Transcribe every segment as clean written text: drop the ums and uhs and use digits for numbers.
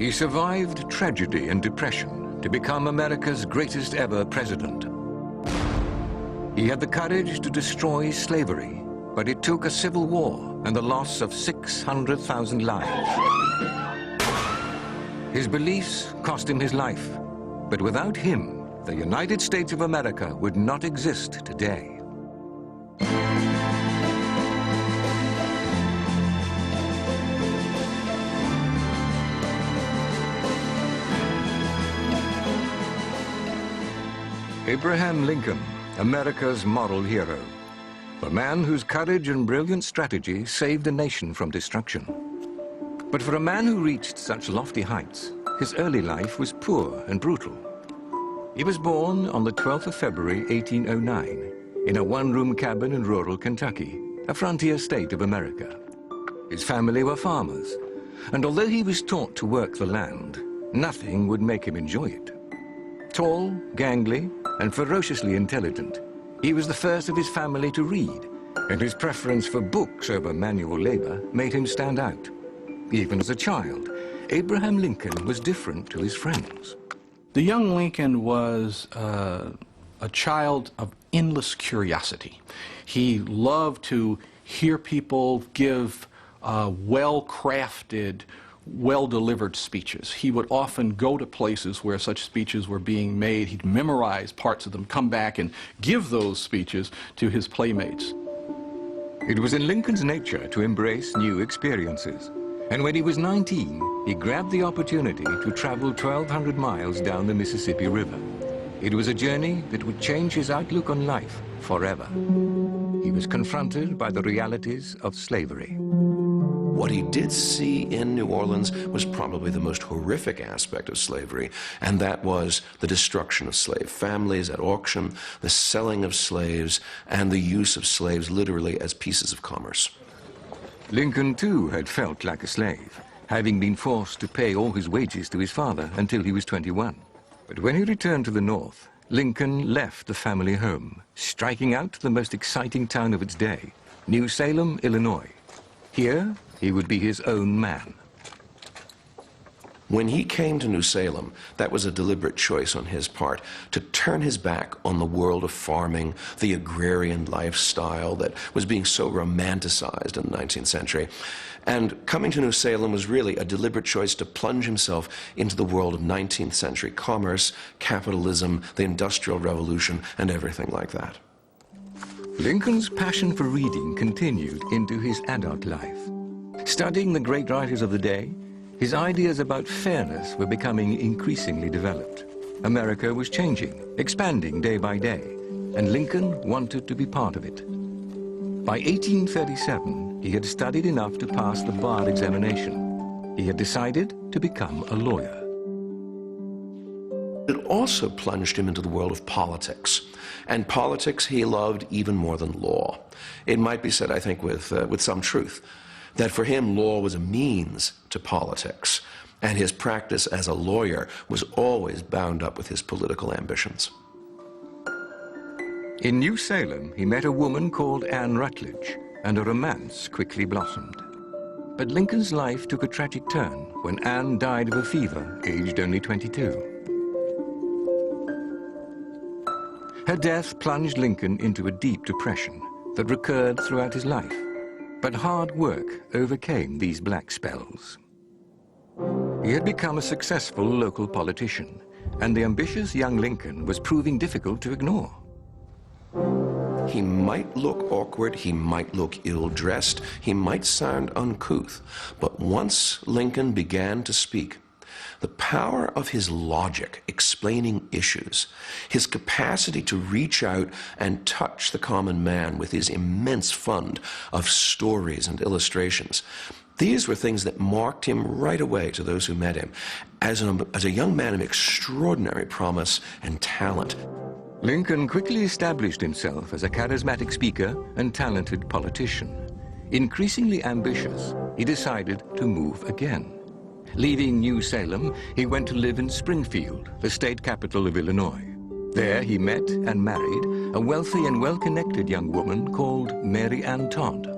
He survived tragedy and depression to become America's greatest ever president. He had the courage to destroy slavery, but it took a civil war and the loss of 600,000 lives. His beliefs cost him his life, but without him, the United States of America would not exist today. Abraham Lincoln, America's moral hero. A man whose courage and brilliant strategy saved a nation from destruction. But for a man who reached such lofty heights, his early life was poor and brutal. He was born on the 12th of February, 1809, in a one-room cabin in rural Kentucky, a frontier state of America. His family were farmers, and although he was taught to work the land, nothing would make him enjoy it. Tall, gangly, and ferociously intelligent, he was the first of his family to read, and his preference for books over manual labor made him stand out. Even as a child, Abraham Lincoln was different to his friends. The young Lincoln was a child of endless curiosity. He loved to hear people give well-crafted, well-delivered speeches. He would often go to places where such speeches were being made. He'd memorize parts of them, come back and give those speeches to his playmates. It was in Lincoln's nature to embrace new experiences. And when he was 19, he grabbed the opportunity to travel 1,200 miles down the Mississippi River. It was a journey that would change his outlook on life forever. He was confronted by the realities of slavery. What he did see in New Orleans was probably the most horrific aspect of slavery, and that was the destruction of slave families at auction, the selling of slaves, and the use of slaves literally as pieces of commerce. Lincoln, too, had felt like a slave, having been forced to pay all his wages to his father until he was 21. But when he returned to the North, Lincoln left the family home, striking out to the most exciting town of its day, New Salem, Illinois. Here, he would be his own man. When he came to New Salem, that was a deliberate choice on his part to turn his back on the world of farming, the agrarian lifestyle that was being so romanticized in the 19th century. And coming to New Salem was really a deliberate choice to plunge himself into the world of 19th century commerce, capitalism, the Industrial Revolution, and everything like that. Lincoln's passion for reading continued into his adult life. Studying the great writers of the day, his ideas about fairness were becoming increasingly developed. America was changing, expanding day by day, and Lincoln wanted to be part of it. By 1837, he had studied enough to pass the bar examination. He had decided to become a lawyer. It also plunged him into the world of politics. And politics he loved even more than law. It might be said, I think, with some truth, that for him law was a means to politics, and his practice as a lawyer was always bound up with his political ambitions. In New Salem, he met a woman called Anne Rutledge, and a romance quickly blossomed. But Lincoln's life took a tragic turn when Anne died of a fever, aged only 22. Her death plunged Lincoln into a deep depression that recurred throughout his life. But hard work overcame these black spells. He had become a successful local politician, and the ambitious young Lincoln was proving difficult to ignore. He might look awkward, he might look ill-dressed, he might sound uncouth, but once Lincoln began to speak, the power of his logic explaining issues, his capacity to reach out and touch the common man with his immense fund of stories and illustrations, these were things that marked him right away to those who met him as a young man of extraordinary promise and talent. Lincoln quickly established himself as a charismatic speaker and talented politician. Increasingly ambitious, he decided to move again. Leaving New Salem, he went to live in Springfield, the state capital of Illinois. There he met and married a wealthy and well-connected young woman called Mary Ann Todd.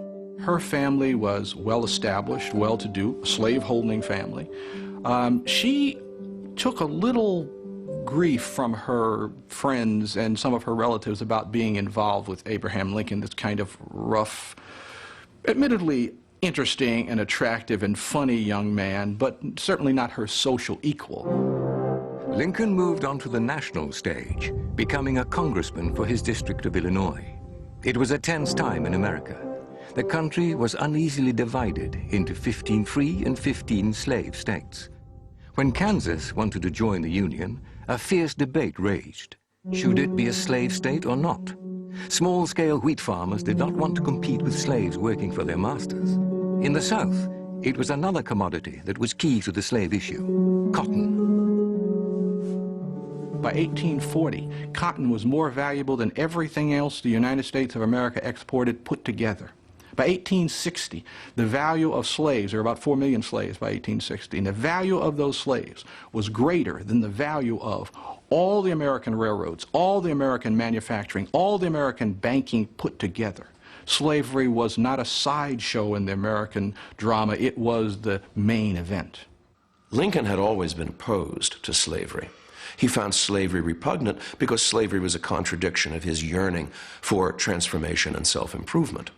Her family was well-established, well-to-do, a slave-holding family. She took a little grief from her friends and some of her relatives about being involved with Abraham Lincoln, this kind of rough, admittedly interesting and attractive and funny young man, but certainly not her social equal. Lincoln moved onto the national stage, becoming a congressman for his district of Illinois. It was a tense time in America. The country was uneasily divided into 15 free and 15 slave states. When Kansas wanted to join the Union, a fierce debate raged. Should it be a slave state or not? Small-scale wheat farmers did not want to compete with slaves working for their masters. In the South, it was another commodity that was key to the slave issue: cotton. By 1840, cotton was more valuable than everything else the United States of America exported put together. By 1860, the value of slaves, there were about 4 million slaves by 1860, and the value of those slaves was greater than the value of all the American railroads, all the American manufacturing, all the American banking put together. Slavery was not a sideshow in the American drama, it was the main event. Lincoln had always been opposed to slavery. He found slavery repugnant because slavery was a contradiction of his yearning for transformation and self-improvement.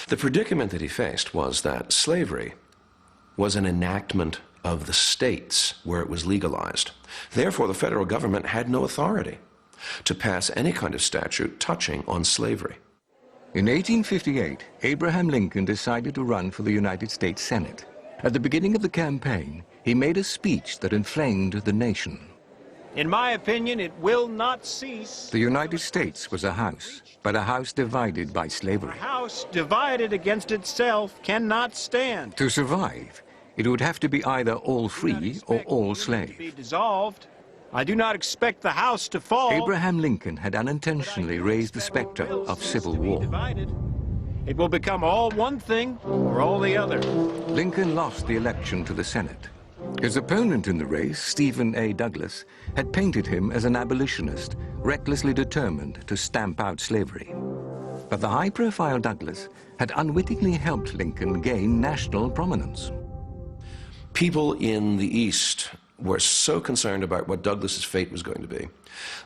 The predicament that he faced was that slavery was an enactment of the states where it was legalized. Therefore, the federal government had no authority to pass any kind of statute touching on slavery. In 1858, Abraham Lincoln decided to run for the United States Senate. At the beginning of the campaign, he made a speech that inflamed the nation. In my opinion, it will not cease. The United States was a house, but a house divided by slavery. A house divided against itself cannot stand. To survive, it would have to be either all free or all slave. Be dissolved. I do not expect the house to fall. Abraham Lincoln had unintentionally raised the specter of civil war. It will become all one thing or all the other. Lincoln lost the election to the Senate. His opponent in the race, Stephen A. Douglas, had painted him as an abolitionist, recklessly determined to stamp out slavery. But the high-profile Douglas had unwittingly helped Lincoln gain national prominence. People in the East were so concerned about what Douglas's fate was going to be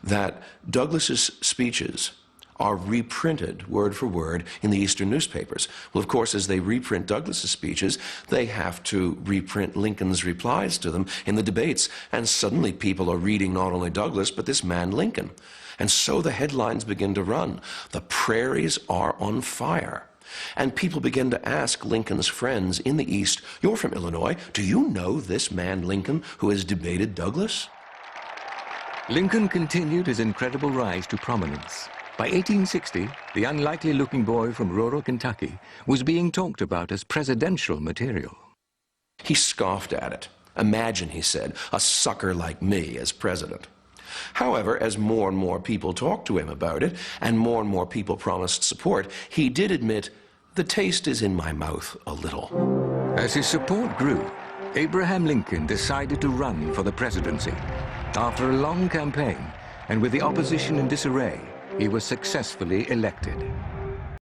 that Douglas's speeches are reprinted word for word in the Eastern newspapers. Well, of course, as they reprint Douglas's speeches, they have to reprint Lincoln's replies to them in the debates. And suddenly people are reading not only Douglas, but this man Lincoln. And so the headlines begin to run. The prairies are on fire. And people begin to ask Lincoln's friends in the East, "You're from Illinois, do you know this man Lincoln who has debated Douglas?" Lincoln continued his incredible rise to prominence. By 1860, the unlikely-looking boy from rural Kentucky was being talked about as presidential material. He scoffed at it. "Imagine," he said, "a sucker like me as president." However, as more and more people talked to him about it, and more people promised support, he did admit, "The taste is in my mouth a little." As his support grew, Abraham Lincoln decided to run for the presidency. After a long campaign, and with the opposition in disarray, he was successfully elected.